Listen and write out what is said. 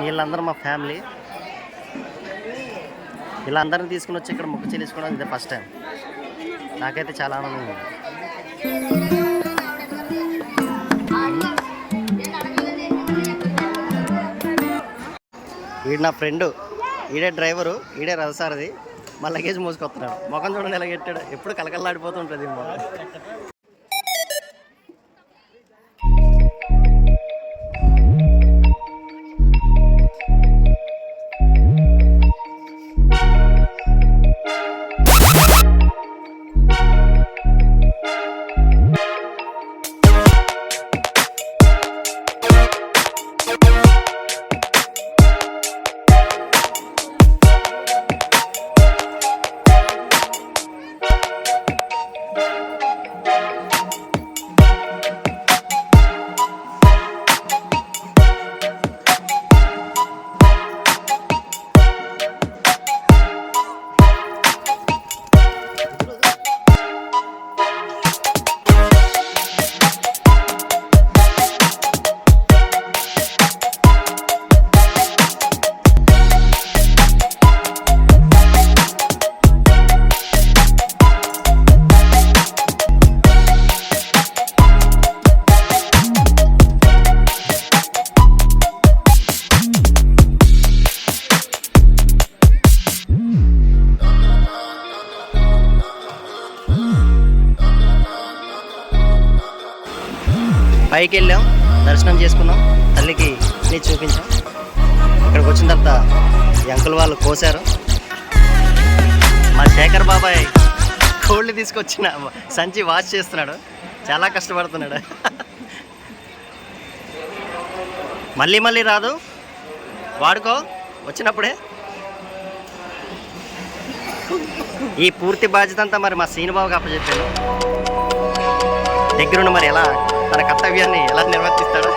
వీళ్ళందరూ మా ఫ్యామిలీ. వీళ్ళందరినీ తీసుకుని వచ్చి ఇక్కడ మొక్కు చెల్లించుకోవడం ఇదే ఫస్ట్ టైం. నాకైతే చాలా ఆనందంగా ఉంది. వీడు నా ఫ్రెండు, ఈడే డ్రైవరు, ఈడే రథసారది. మా లగేజ్ మోసుకొస్తున్నాడు. ముఖం చూడండి ఎలా పెట్టాడు. ఎప్పుడు కలకల్లాడిపోతుంటుంది మొఖం. పైకి వెళ్ళాం, దర్శనం చేసుకున్నాం, తల్లికి అన్నీ చూపించాం. ఇక్కడికి వచ్చిన తర్వాత ఈ అంకుల్ వాళ్ళు కోసారు. మా శేఖర్ బాబాయ్ కోళ్ళు తీసుకొచ్చిన సంచి వాష్ చేస్తున్నాడు. చాలా కష్టపడుతున్నాడు. మళ్ళీ మళ్ళీ రాదు, వాడుకో వచ్చినప్పుడే. ఈ పూర్తి బాధ్యత అంతా మరి మా శ్రీనుబాబుకి అప్పచెప్పాను. దగ్గరుండి మరి ఎలా తన కర్తవ్యాన్ని ఎలా నిర్వర్తిస్తాడో